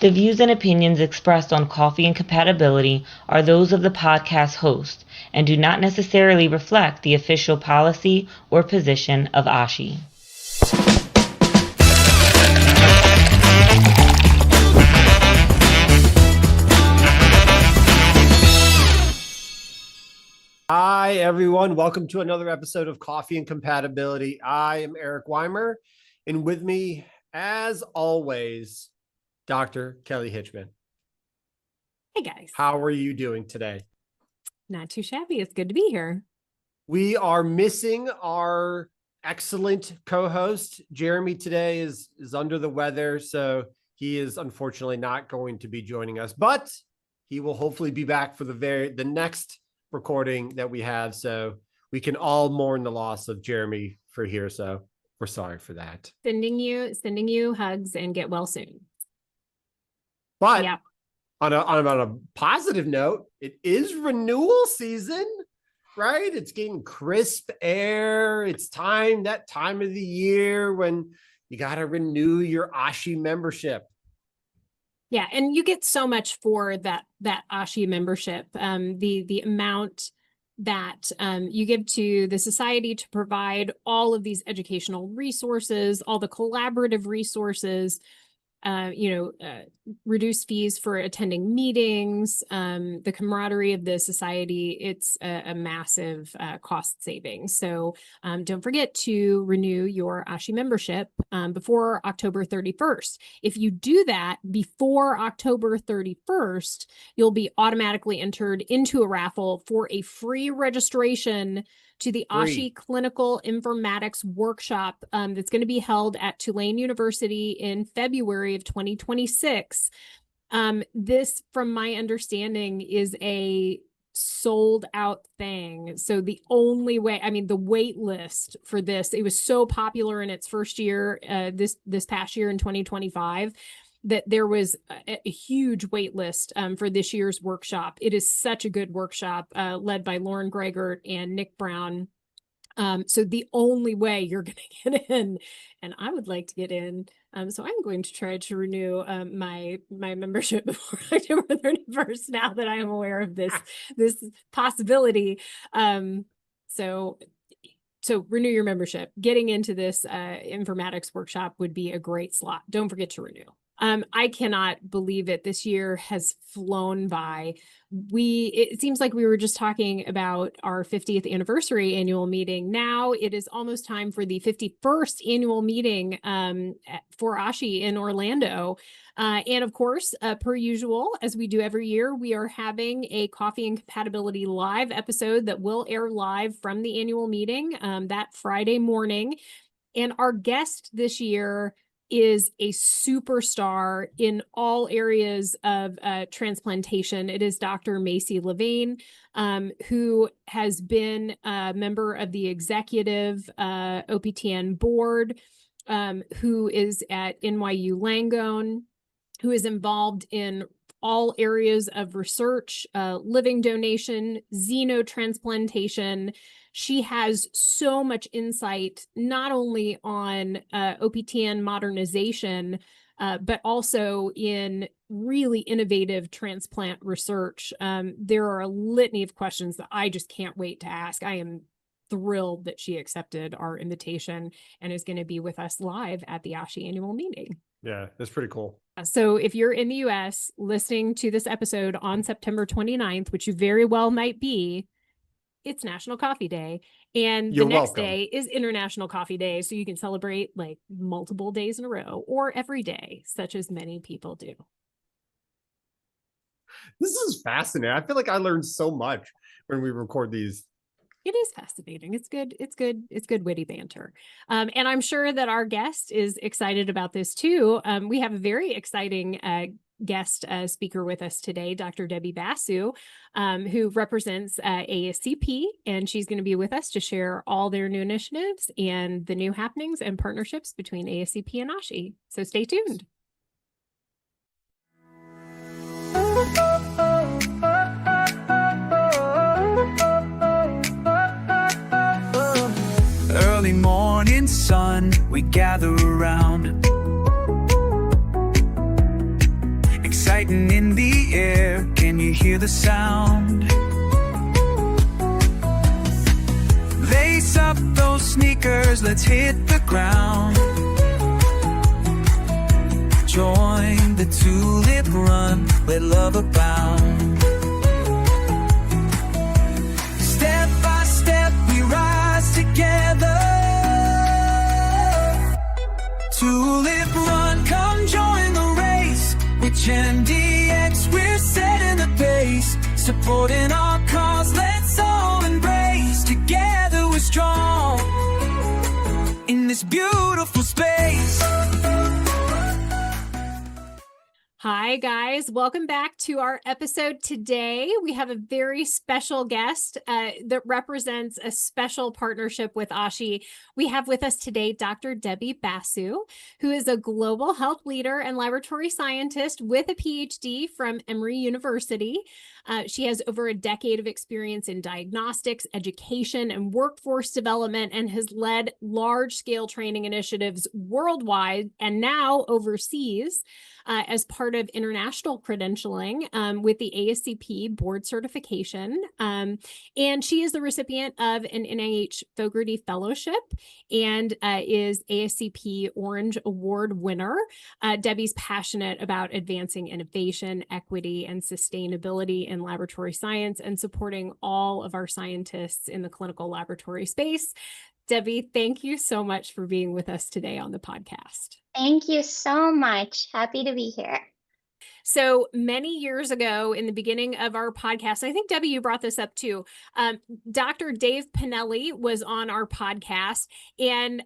The views and opinions expressed on Coffee and Compatibility are those of the podcast host and do not necessarily reflect the official policy or position of ASHI. Hi, everyone. Welcome to another episode of Coffee and Compatibility. I am Eric Weimer, and with me, as always, Dr. Kelly Hitchman. Hey, guys. How are you doing today? Not too shabby. It's good to be here. We are missing our excellent co-host. Jeremy today is under the weather, so he is unfortunately not going to be joining us, but he will hopefully be back for the next recording that we have, so we can all mourn the loss of Jeremy for here. So we're sorry for that. Sending you hugs and get well soon. But yeah. on a positive note, it is renewal season, right? It's getting crisp air. It's that time of the year when you got to renew your ASHI membership. Yeah, and you get so much for that ASHI membership. The amount that you give to the society to provide all of these educational resources, all the collaborative resources, reduced fees for attending meetings, the camaraderie of the society. It's a massive cost savings. So don't forget to renew your ASHI membership before October 31st. If you do that before October 31st, you'll be automatically entered into a raffle for a free registration to the ASHI Clinical Informatics Workshop that's going to be held at Tulane University in February of 2026. This, from my understanding, is a sold out thing. So the only way, the wait list for this, it was so popular in its first year, this past year in 2025, that there was a huge wait list for this year's workshop. It is such a good workshop led by Lauren Gregert and Nick Brown. So the only way you're going to get in, and I would like to get in, so I'm going to try to renew my membership before October 31st now that I am aware of this possibility. So renew your membership. Getting into this informatics workshop would be a great slot. Don't forget to renew. I cannot believe it. This year has flown by. It seems like we were just talking about our 50th anniversary annual meeting. Now it is almost time for the 51st annual meeting for ASHI in Orlando. And of course, per usual, as we do every year, we are having a Coffee and Compatibility live episode that will air live from the annual meeting that Friday morning. And our guest this year is a superstar in all areas of transplantation. It is Dr. Macy Levain, who has been a member of the executive OPTN board, who is at NYU Langone, who is involved in all areas of research, living donation, xenotransplantation. She has so much insight, not only on OPTN modernization, but also in really innovative transplant research. There are a litany of questions that I just can't wait to ask. I am thrilled that she accepted our invitation and is going to be with us live at the ASHI annual meeting. Yeah, that's pretty cool. So if you're in the US listening to this episode on September 29th, which you very well might be, it's National Coffee Day. And You're the next welcome. day is International Coffee Day. So you can celebrate like multiple days in a row or every day, such as many people do. This is fascinating. I feel like I learned so much when we record these. It is fascinating. It's good. It's good witty banter. And I'm sure that our guest is excited about this too. We have a very exciting guest speaker with us today, Dr. Debby Basu, who represents ASCP, and she's going to be with us to share all their new initiatives and the new happenings and partnerships between ASCP and ASHI. So stay tuned. Early morning sun, we gather around exciting in the air. Can you hear the sound? Lace up those sneakers, let's hit the ground. Join the tulip run, let love abound. Step by step we rise together. Tulip run, come join the race. With Gen DX we're setting the pace. Supporting our cause, let's all embrace. Together we're strong in this beautiful space. Hi, guys. Welcome back to our episode today. We have a very special guest that represents a special partnership with ASHI. We have with us today Dr. Debby Basu, who is a global health leader and laboratory scientist with a PhD from Emory University. She has over a decade of experience in diagnostics, education, and workforce development, and has led large-scale training initiatives worldwide and now overseas. As part of international credentialing with the ASCP board certification. And she is the recipient of an NIH Fogarty Fellowship and is ASCP Orange Award winner. Debbie's passionate about advancing innovation, equity, and sustainability in laboratory science and supporting all of our scientists in the clinical laboratory space. Debbie, thank you so much for being with us today on the podcast. Thank you so much. Happy to be here. So many years ago, in the beginning of our podcast, I think, Debbie, you brought this up too. Dr. Dave Pinelli was on our podcast, and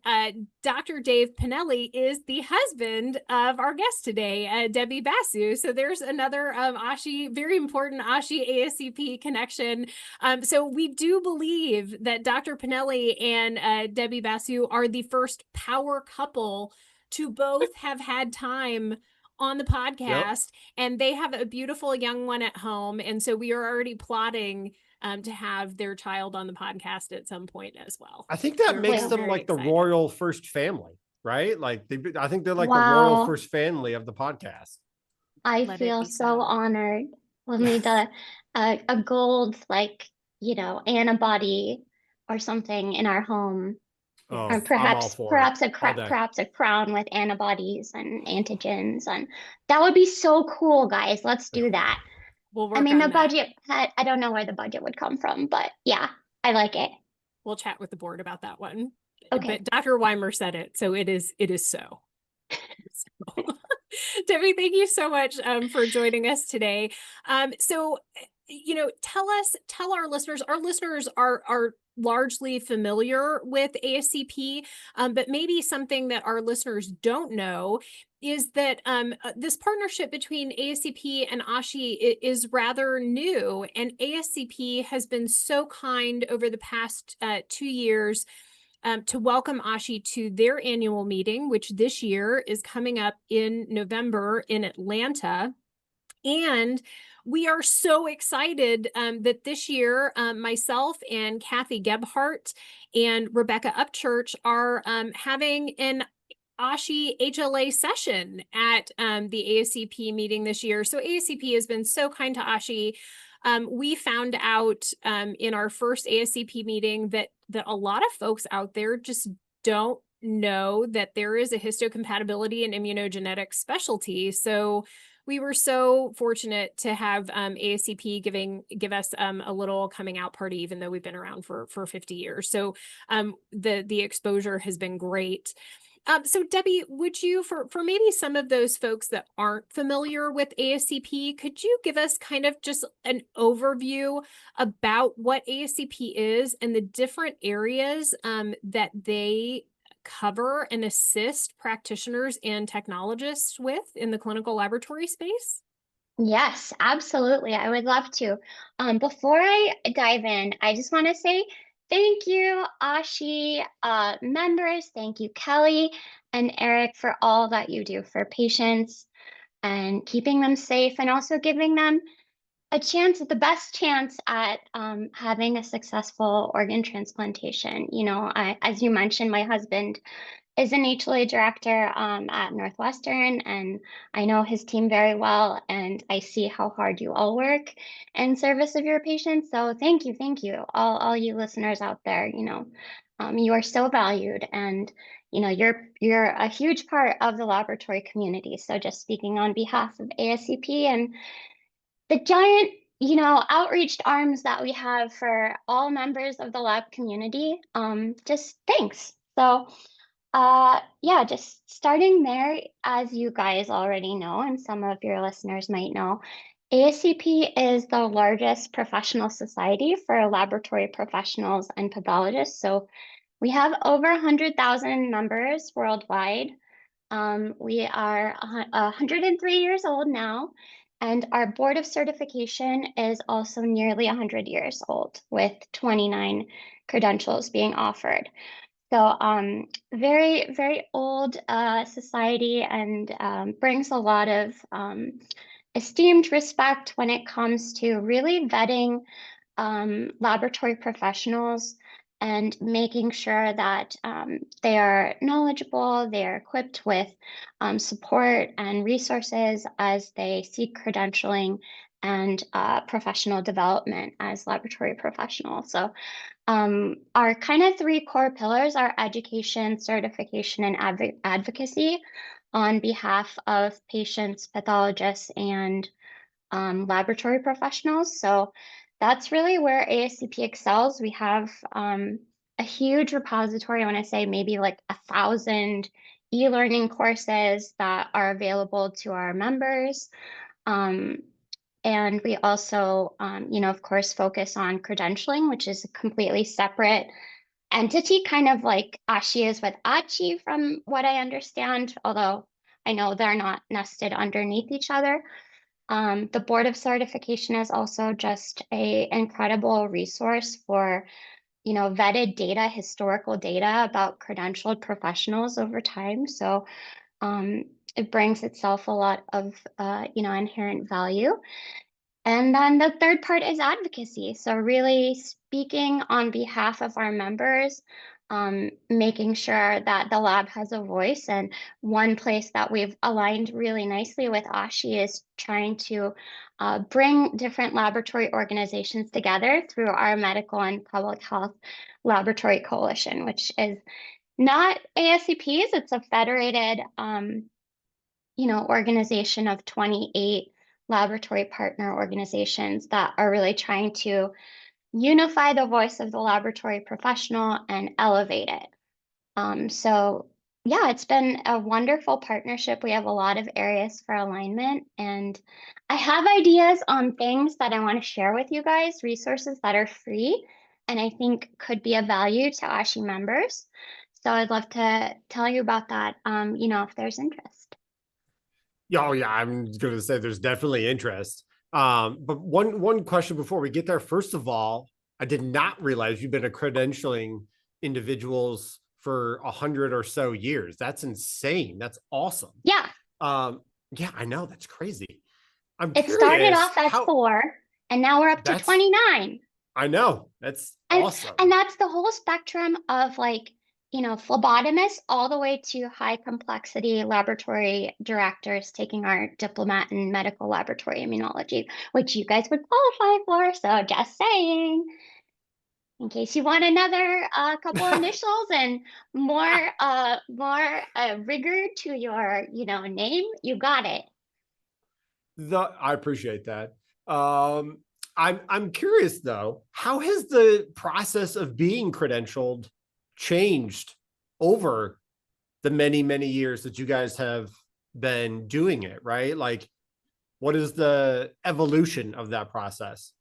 Dr. Dave Pinelli is the husband of our guest today, Debby Basu. So there's another ASHI, very important ASHI ASCP connection. So we do believe that Dr. Pinelli and Debby Basu are the first power couple to both have had time on the podcast, and they have a beautiful young one at home. And so we are already plotting to have their child on the podcast at some point as well. I think that makes them like the royal first family, right? Like I think they're like the royal first family of the podcast. I feel so honored. We'll need a gold, antibody or something in our home. Or perhaps a crown with antibodies and antigens, and that would be so cool, guys. Let's do that. We'll work on that. Budget, I don't know where the budget would come from, but yeah, I like it. We'll chat with the board about that one. Okay. But Dr. Weimer said it, so it is so. Debbie, thank you so much for joining us today. So, tell our listeners are largely familiar with ASCP, but maybe something that our listeners don't know is that this partnership between ASCP and ASHI is rather new, and ASCP has been so kind over the past 2 years to welcome ASHI to their annual meeting, which this year is coming up in November in Atlanta. And we are so excited that this year, myself and Kathy Gebhardt and Rebecca Upchurch are having an ASHI HLA session at the ASCP meeting this year. So ASCP has been so kind to ASHI. We found out in our first ASCP meeting that a lot of folks out there just don't know that there is a histocompatibility and immunogenetic specialty. So we were so fortunate to have ASCP give us a little coming out party, even though we've been around for 50 years. So the exposure has been great. So Debbie, would you, for maybe some of those folks that aren't familiar with ASCP, could you give us kind of just an overview about what ASCP is and the different areas that they cover and assist practitioners and technologists with in the clinical laboratory space? Yes, absolutely. I would love to. Before I dive in, I just want to say thank you, ASHI members. Thank you, Kelly and Eric, for all that you do for patients and keeping them safe, and also giving them the best chance at having a successful organ transplantation. As you mentioned, my husband is an HLA director at Northwestern, and I know his team very well, and I see how hard you all work in service of your patients. So thank you, all you listeners out there. You are so valued, and you're a huge part of the laboratory community. So just speaking on behalf of ASCP and the giant, outreach arms that we have for all members of the lab community, just thanks. So yeah, just starting there, as you guys already know, and some of your listeners might know, ASCP is the largest professional society for laboratory professionals and pathologists. So we have over 100,000 members worldwide. We are 103 years old now, and our board of certification is also nearly 100 years old, with 29 credentials being offered. So very, very old society, and brings a lot of esteemed respect when it comes to really vetting laboratory professionals and making sure that they are knowledgeable, they are equipped with support and resources as they seek credentialing and professional development as laboratory professionals. So our kind of three core pillars are education, certification, and advocacy on behalf of patients, pathologists, and laboratory professionals. So that's really where ASCP excels. We have a huge repository. I want to say maybe like 1,000 e-learning courses that are available to our members. And we also, of course, focus on credentialing, which is a completely separate entity, kind of like ASHI is with ASHI, from what I understand, although I know they're not nested underneath each other. The Board of Certification is also just an incredible resource for, vetted data, historical data about credentialed professionals over time. So it brings itself a lot of, inherent value. And then the third part is advocacy. So really speaking on behalf of our members, making sure that the lab has a voice. And one place that we've aligned really nicely with ASHI is trying to bring different laboratory organizations together through our Medical and Public Health Laboratory Coalition, which is not ASCP's. It's a federated, organization of 28 laboratory partner organizations that are really trying to unify the voice of the laboratory professional and elevate it. So yeah, it's been a wonderful partnership. We have a lot of areas for alignment, and I have ideas on things that I want to share with you guys, resources that are free and I think could be of value to ASHI members. So I'd love to tell you about that, if there's interest. Oh yeah, I'm going to say there's definitely interest. But one question before we get there. First of all, I did not realize you've been a credentialing individuals for 100 or so years. That's insane. That's awesome. Yeah. Yeah, I know. That's crazy. It started off at 4, and now we're up to 29. I know. That's awesome. And that's the whole spectrum of phlebotomists all the way to high complexity laboratory directors taking our diplomat in medical laboratory immunology, which you guys would qualify for. So just saying, in case you want another couple initials and more rigor to your name, you got it. I appreciate that. I'm curious though, how has the process of being credentialed changed over the many, many years that you guys have been doing it, right? Like, what is the evolution of that process?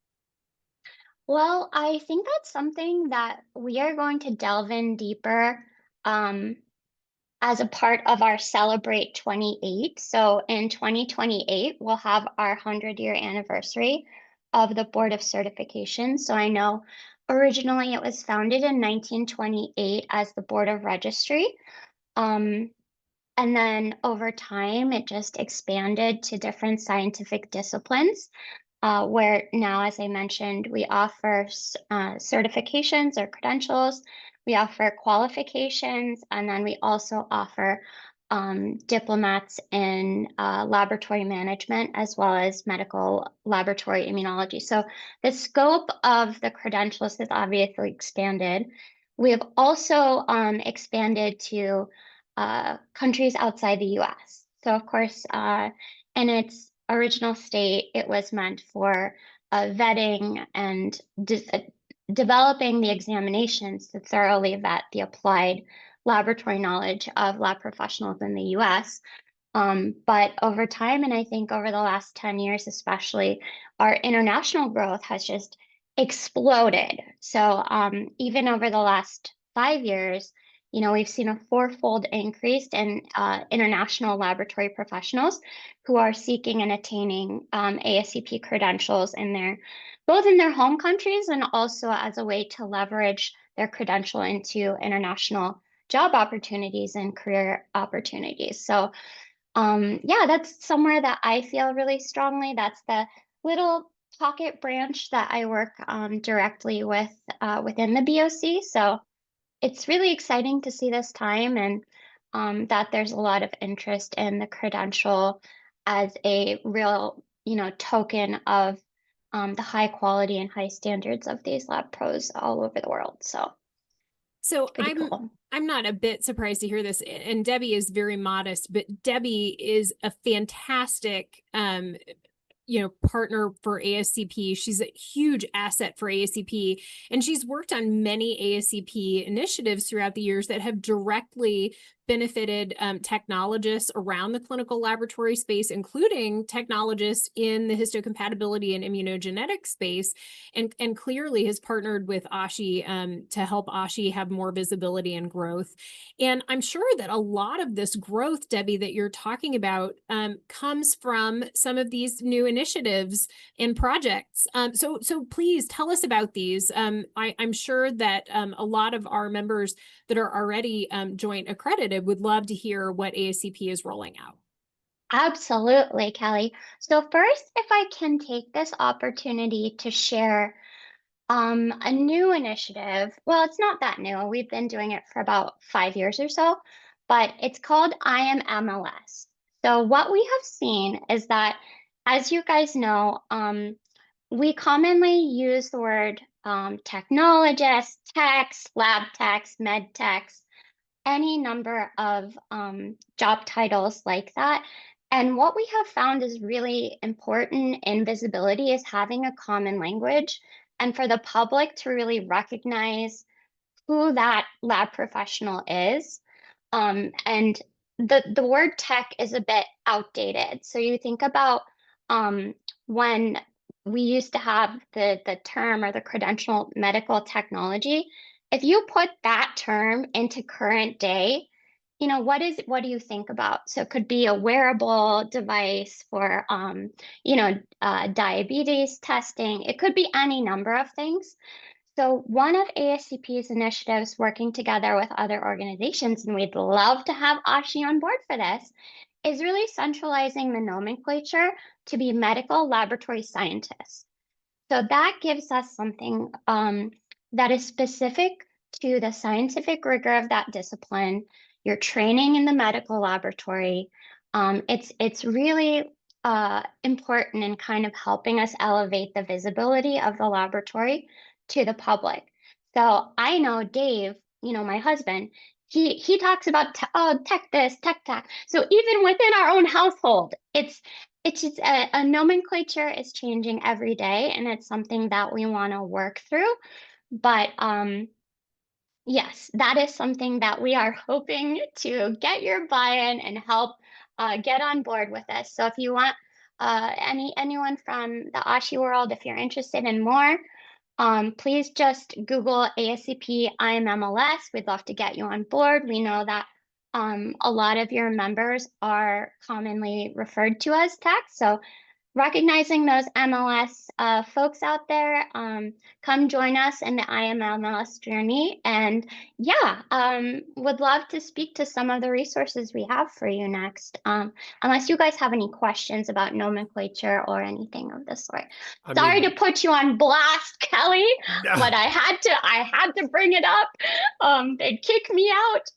Well, I think that's something that we are going to delve in deeper as a part of our Celebrate 28. So in 2028, we'll have our 100-year anniversary of the Board of Certification. So I know originally it was founded in 1928 as the Board of Registry. And then over time, it just expanded to different scientific disciplines, where now, as I mentioned, we offer certifications or credentials. We offer qualifications, and then we also offer diplomats in laboratory management as well as medical laboratory immunology. So the scope of the credentials has obviously expanded. We have also expanded to countries outside the US. So of course, in its original state, it was meant for vetting and developing the examinations to thoroughly vet the applied laboratory knowledge of lab professionals in the US. But over time, and I think over the last 10 years especially, our international growth has just exploded. So even over the last 5 years, you know, we've seen a fourfold increase in international laboratory professionals who are seeking and attaining ASCP credentials both in their home countries and also as a way to leverage their credential into international job opportunities and career opportunities. So yeah, that's somewhere that I feel really strongly. That's the little pocket branch that I work directly with within the BOC. So it's really exciting to see this time, and that there's a lot of interest in the credential as a real, you know, token of the high quality and high standards of these lab pros all over the world. So pretty cool. I'm not a bit surprised to hear this, and Debbie is very modest, but Debbie is a fantastic partner for ASCP. She's a huge asset for ASCP, and she's worked on many ASCP initiatives throughout the years that have directly benefited technologists around the clinical laboratory space, including technologists in the histocompatibility and immunogenetic space, and clearly has partnered with ASHI to help ASHI have more visibility and growth. And I'm sure that a lot of this growth, Debbie, that you're talking about comes from some of these new initiatives and projects. So please tell us about these. I'm sure that a lot of our members that are already joint accredited would love to hear what ASCP is rolling out. Absolutely, Kelly. So first, if I can take this opportunity to share a new initiative. Well, it's not that new. We've been doing it for about 5 years or so, but it's called I Am MLS. So what we have seen is that, as you guys know, we commonly use the word technologist, techs, lab techs, med techs, any number of job titles like that. And what we have found is really important in visibility is having a common language and for the public to really recognize who that lab professional is. And the word tech is a bit outdated. So you think about when we used to have the term or the credential medical technology. If you put that term into current day, you know, what do you think about? So it could be a wearable device for, diabetes testing. It could be any number of things. So one of ASCP's initiatives working together with other organizations, and we'd love to have ASHI on board for this, is really centralizing the nomenclature to be medical laboratory scientists. So that gives us something that is specific to the scientific rigor of that discipline, your training in the medical laboratory. It's really important in kind of helping us elevate the visibility of the laboratory to the public. So I know Dave, you know, my husband, he talks about tech this, tech that. So even within our own household, it's just a nomenclature is changing every day, and it's something that we want to work through. But yes, that is something that we are hoping to get your buy-in and help get on board with us. So if you want anyone from the ASHI world, if you're interested in more, please just Google ASCP IMMLS. We'd love to get you on board. We know that a lot of your members are commonly referred to as tech. So recognizing those MLS folks out there, come join us in the IMLS journey. And yeah, would love to speak to some of the resources we have for you next. Unless you guys have any questions about nomenclature or anything of the sort. Sorry to put you on blast, Kelly, but I had to bring it up. They'd kick me out.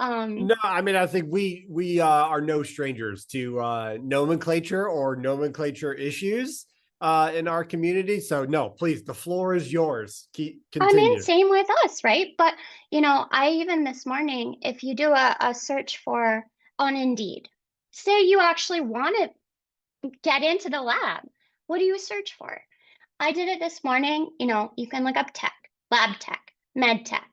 No, I mean, I think we are no strangers to nomenclature or nomenclature issues in our community. So no, please, the floor is yours. Continue. I mean, same with us, right? But I even this morning, if you do a search for on Indeed, say you actually want to get into the lab, what do you search for? I did it this morning. You can look up tech, lab tech, med tech.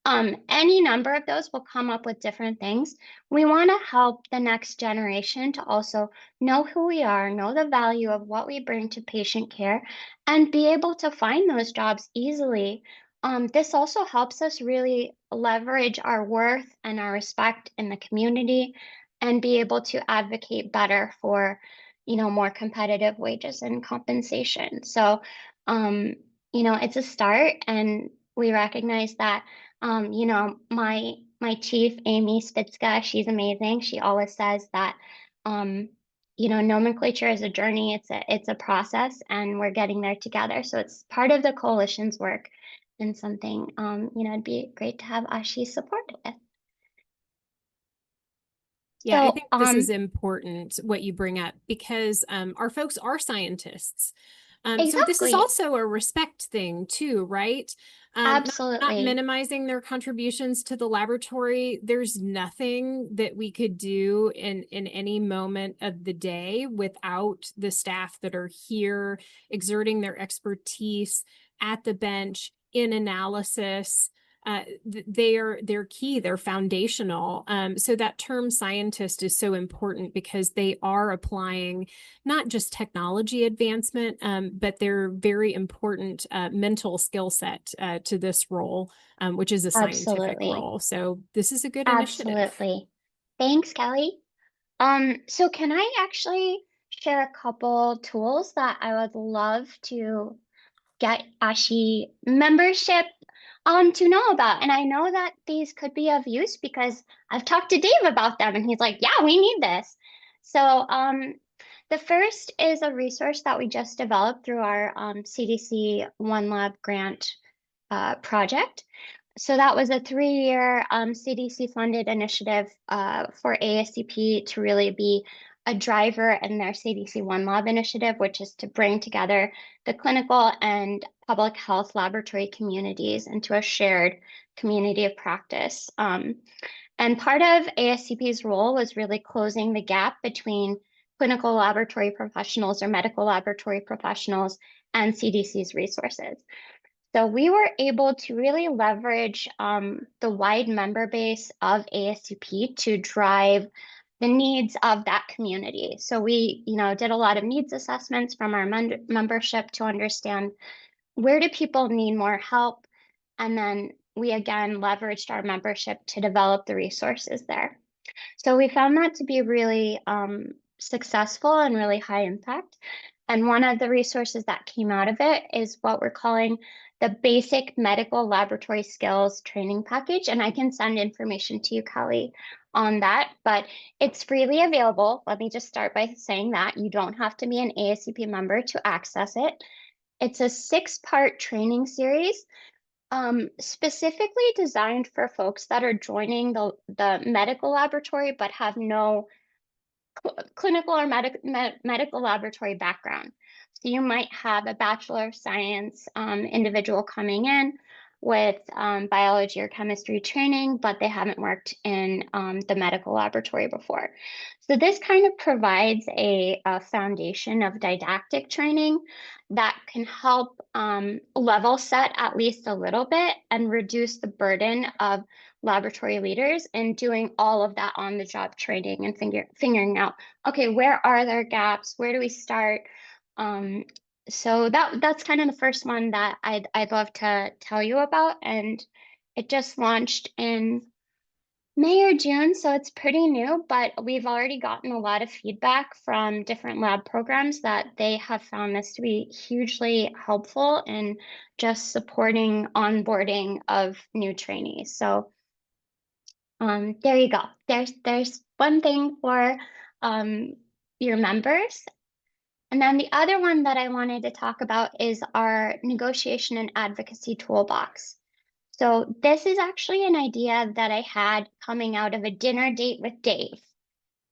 Any number of those will come up with different things. We want to help the next generation to also know who we are, know the value of what we bring to patient care, and be able to find those jobs easily. This also helps us really leverage our worth and our respect in the community and be able to advocate better for, more competitive wages and compensation. So, it's a start, and we recognize that my chief, Amy Spitzka, she's amazing. She always says that, nomenclature is a journey. It's a process, and we're getting there together. So it's part of the coalition's work, and something, it'd be great to have ASHI support with. Yeah, I think this is important, what you bring up, because our folks are scientists. Exactly. So this is also a respect thing too, right? Absolutely. Not minimizing their contributions to the laboratory. There's nothing that we could do in any moment of the day without the staff that are here exerting their expertise at the bench in analysis. They're key, they're foundational. So that term scientist is so important because they are applying not just technology advancement, but their very important mental skill set to this role, which is a scientific role. So this is a good initiative. Absolutely. Thanks, Kelly. So can I actually share a couple tools that I would love to get ASHI membership to know about? And I know that these could be of use because I've talked to Dave about them, and he's like, yeah, we need this. So the first is a resource that we just developed through our CDC One Lab grant project. So that was a 3-year CDC-funded initiative for ASCP to really be a driver in their CDC One Lab initiative, which is to bring together the clinical and public health laboratory communities into a shared community of practice. And part of ASCP's role was really closing the gap between clinical laboratory professionals or medical laboratory professionals and CDC's resources. So we were able to really leverage the wide member base of ASCP to drive the needs of that community. So we, did a lot of needs assessments from our membership to understand where do people need more help. And then we again leveraged our membership to develop the resources there. So we found that to be really successful and really high impact. And one of the resources that came out of it is what we're calling the Basic Medical Laboratory Skills Training Package. And I can send information to you, Kelly, on that, but it's freely available. Let me just start by saying that you don't have to be an ASCP member to access it. It's a 6-part training series specifically designed for folks that are joining the medical laboratory but have no clinical or medical laboratory background. So you might have a Bachelor of Science individual coming in with biology or chemistry training, but they haven't worked in the medical laboratory before. So this kind of provides a foundation of didactic training that can help level set at least a little bit and reduce the burden of laboratory leaders in doing all of that on the job training and figuring out, okay, where are there gaps? Where do we start? So that's kind of the first one that I'd love to tell you about, and it just launched in May or June, so it's pretty new, but we've already gotten a lot of feedback from different lab programs that they have found this to be hugely helpful in just supporting onboarding of new trainees. So there you go. There's one thing for your members. And then the other one that I wanted to talk about is our negotiation and advocacy toolbox. So this is actually an idea that I had coming out of a dinner date with Dave,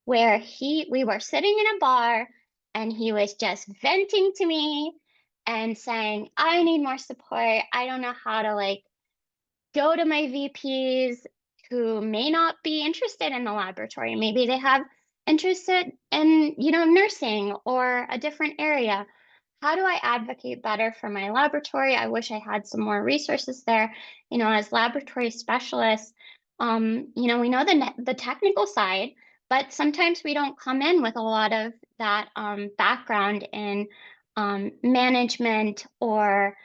where we were sitting in a bar and he was just venting to me and saying, I need more support. I don't know how to like go to my VPs who may not be interested in the laboratory. Maybe they have interested in, nursing or a different area. How do I advocate better for my laboratory? I wish I had some more resources there. As laboratory specialists, we know the technical side, but sometimes we don't come in with a lot of that background in management or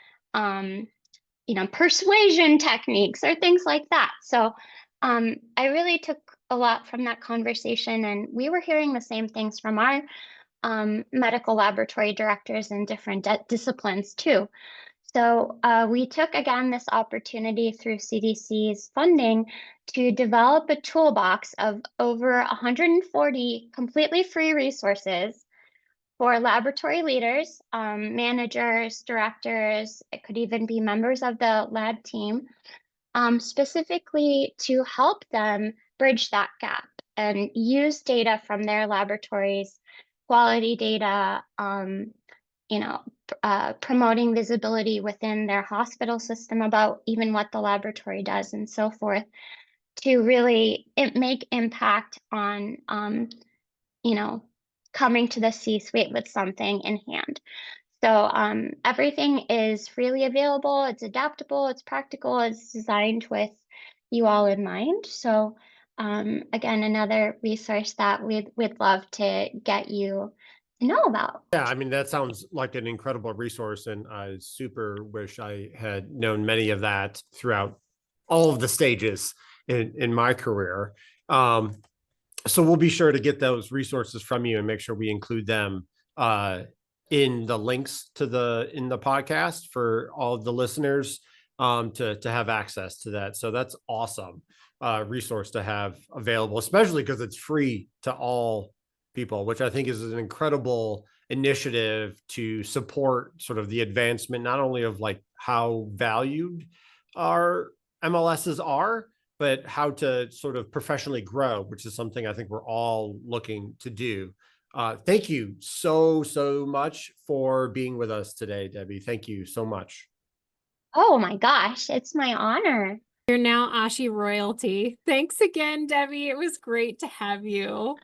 persuasion techniques or things like that. So I really took a lot from that conversation, and we were hearing the same things from our medical laboratory directors in different disciplines too. So we took, again, this opportunity through CDC's funding to develop a toolbox of over 140 completely free resources for laboratory leaders, managers, directors. It could even be members of the lab team, specifically to help them bridge that gap and use data from their laboratories, quality data, promoting visibility within their hospital system about even what the laboratory does and so forth, to really make impact on, coming to the C-suite with something in hand. So everything is freely available, it's adaptable, it's practical, it's designed with you all in mind. So again, another resource that we'd love to get you to know about. Yeah, I mean, that sounds like an incredible resource, and I super wish I had known many of that throughout all of the stages in my career. So we'll be sure to get those resources from you and make sure we include them in the links in the podcast for all of the listeners to have access to that. So that's awesome resource to have available, especially because it's free to all people, which I think is an incredible initiative to support sort of the advancement, not only of like how valued our MLSs are, but how to sort of professionally grow, which is something I think we're all looking to do. Thank you so much for being with us today, Debbie. Thank you so much. Oh my gosh, it's my honor. You're now ASHI royalty. Thanks again, Debbie. It was great to have you.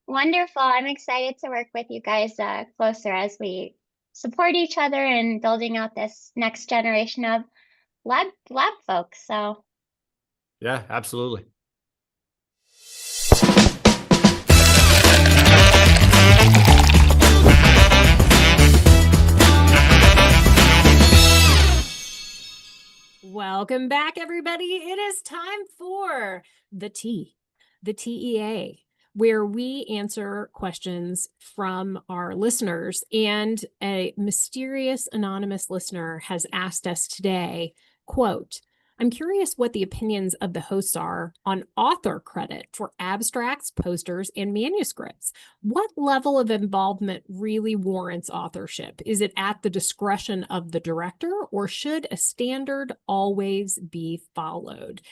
Wonderful. I'm excited to work with you guys closer as we support each other in building out this next generation of lab folks. So yeah, absolutely. Welcome back, everybody. It is time for the TEA, where we answer questions from our listeners. And a mysterious anonymous listener has asked us today, quote, I'm curious what the opinions of the hosts are on author credit for abstracts, posters, and manuscripts. What level of involvement really warrants authorship? Is it at the discretion of the director, or should a standard always be followed?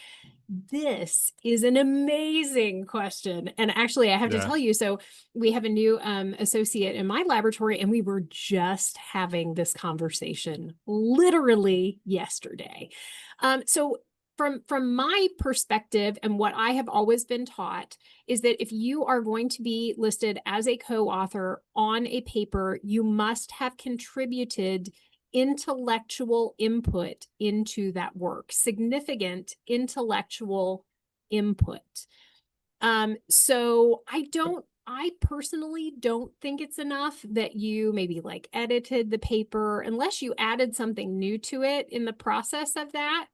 This is an amazing question. And actually, I have to tell you, so we have a new associate in my laboratory, and we were just having this conversation literally yesterday. So from my perspective, and what I have always been taught, is that if you are going to be listed as a co-author on a paper, you must have contributed intellectual input into that work, significant intellectual input. So I personally don't think it's enough that you maybe like edited the paper, unless you added something new to it in the process of that.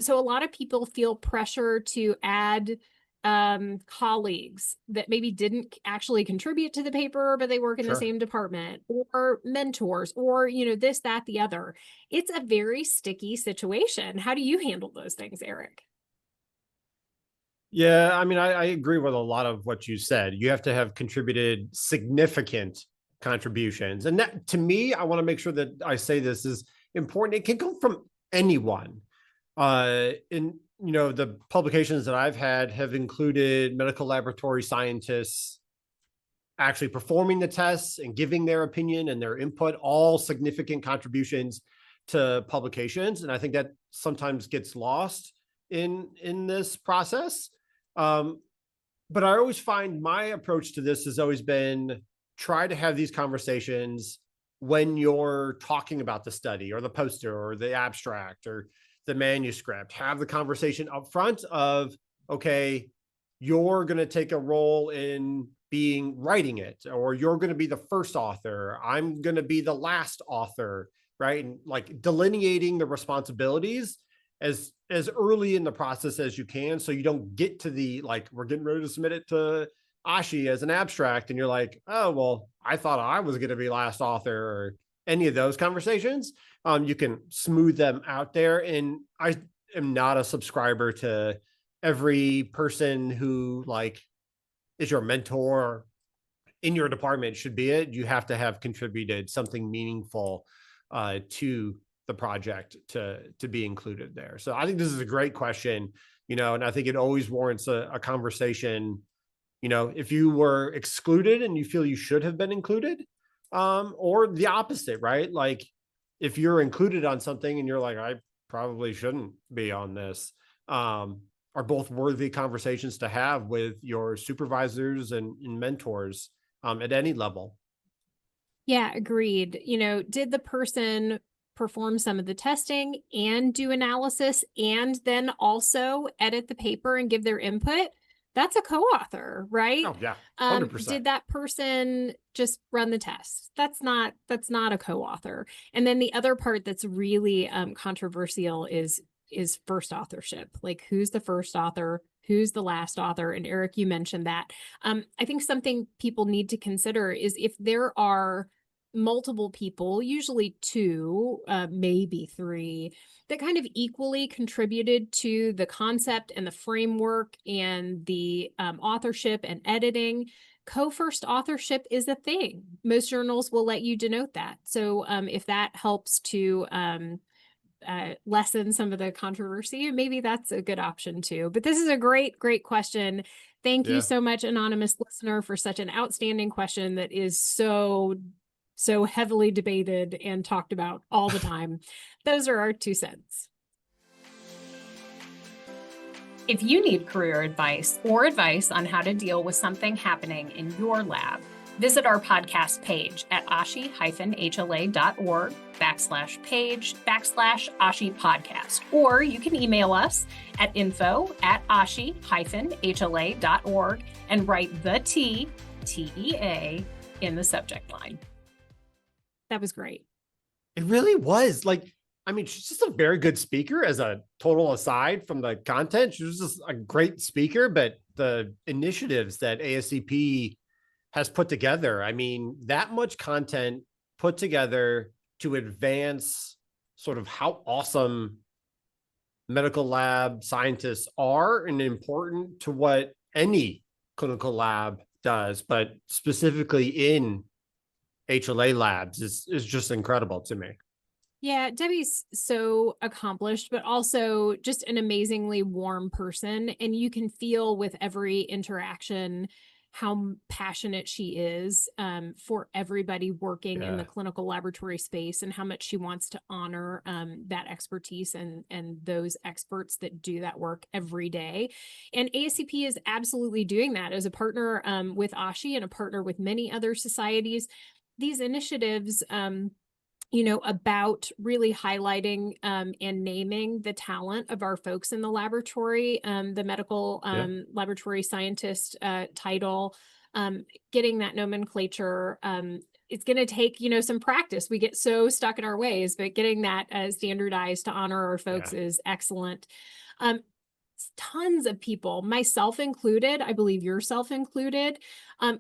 So a lot of people feel pressure to add colleagues that maybe didn't actually contribute to the paper, but they work in the Sure. same department, or mentors, or, this, that, the other. It's a very sticky situation. How do you handle those things, Eric? Yeah, I mean, I agree with a lot of what you said. You have to have contributed significant contributions. And that, to me, I want to make sure that I say this is important. It can come from anyone. The publications that I've had have included medical laboratory scientists actually performing the tests and giving their opinion and their input, all significant contributions to publications. And I think that sometimes gets lost in this process. But I always find my approach to this has always been try to have these conversations when you're talking about the study or the poster or the abstract or the manuscript. Have the conversation up front of, okay, you're going to take a role in writing it, or you're going to be the first author. I'm going to be the last author, right? And like delineating the responsibilities as early in the process as you can, so you don't get to the, like, we're getting ready to submit it to ASHI as an abstract, and you're like, oh, well, I thought I was going to be last author, or any of those conversations. You can smooth them out there. And I am not a subscriber to every person who like is your mentor in your department should be it. You have to have contributed something meaningful to the project to be included there. So I think this is a great question, and I think it always warrants a conversation. If you were excluded and you feel you should have been included, or the opposite, right? Like if you're included on something and you're like, I probably shouldn't be on this, are both worthy conversations to have with your supervisors and mentors at any level. Yeah, agreed. Did the person perform some of the testing and do analysis and then also edit the paper and give their input? That's a co-author, right? Oh yeah, 100%. Did that person just run the test? That's not a co-author. And then the other part that's really controversial is first authorship. Like, who's the first author? Who's the last author? And Eric, you mentioned that. I think something people need to consider is if there are multiple people, usually two, maybe three, that kind of equally contributed to the concept and the framework and the authorship and editing, co-first authorship is a thing. Most journals will let you denote that. So if that helps to lessen some of the controversy, maybe that's a good option too. But this is a great question. Thank you so much, anonymous listener, for such an outstanding question that is so heavily debated and talked about all the time. Those are our 2 cents. If you need career advice or advice on how to deal with something happening in your lab, visit our podcast page at ashi-hala.org/page/ASHI podcast, or you can email us at info@ashi-hala.org and write the TEA in the subject line. That was great. It really was. Like, I mean, she's just a very good speaker. As a total aside from the content, she was just a great speaker, but the initiatives that ASCP has put together, I mean, that much content put together to advance sort of how awesome medical lab scientists are and important to what any clinical lab does, but specifically in HLA labs is just incredible to me. Yeah, Debbie's so accomplished, but also just an amazingly warm person. And you can feel with every interaction how passionate she is for everybody working in the clinical laboratory space, and how much she wants to honor that expertise and those experts that do that work every day. And ASCP is absolutely doing that as a partner with ASHI and a partner with many other societies. These initiatives, about really highlighting and naming the talent of our folks in the laboratory, the medical laboratory scientist title, getting that nomenclature. It's going to take, some practice. We get so stuck in our ways, but getting that standardized to honor our folks is excellent. tons of people, myself included, I believe yourself included,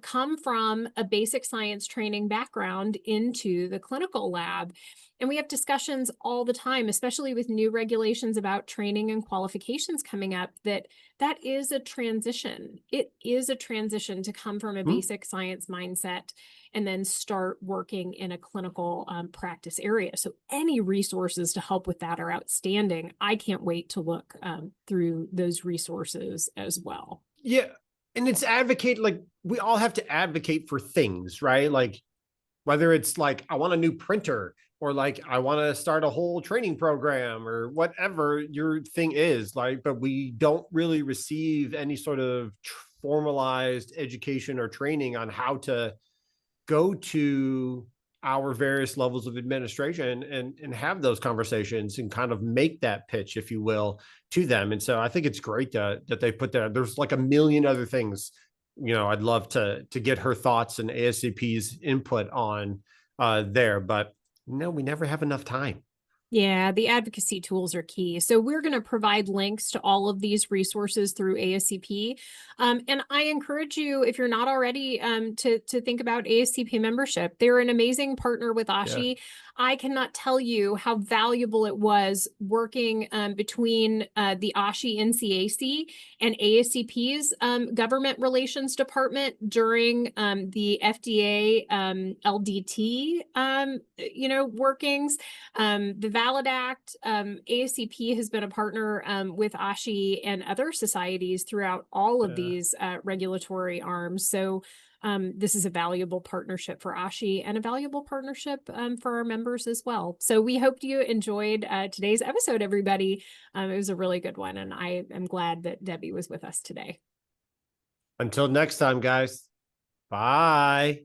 come from a basic science training background into the clinical lab. And we have discussions all the time, especially with new regulations about training and qualifications coming up, that is a transition. It is a transition to come from a basic science mindset and then start working in a clinical practice area. So any resources to help with that are outstanding. I can't wait to look through those resources as well. Yeah. And it's advocate, like we all have to advocate for things, right? Like whether it's like, I want a new printer, or like, I want to start a whole training program, or whatever your thing is, like, but we don't really receive any sort of formalized education or training on how to go to our various levels of administration and have those conversations and kind of make that pitch, if you will, to them. And so I think it's great that they put that. There's like a million other things, I'd love to get her thoughts and ASCP's input on there, but no, we never have enough time. Yeah, the advocacy tools are key. So we're going to provide links to all of these resources through ASCP. And I encourage you, if you're not already, to think about ASCP membership. They're an amazing partner with ASHI. Yeah. I cannot tell you how valuable it was working between the ASHI NCAC and ASCP's government relations department during the FDA LDT, workings. The Valid Act, ASCP has been a partner with ASHI and other societies throughout all of these regulatory arms. So this is a valuable partnership for ASHI and a valuable partnership for our members as well. So we hope you enjoyed today's episode, everybody. It was a really good one, and I am glad that Debbie was with us today. Until next time, guys. Bye.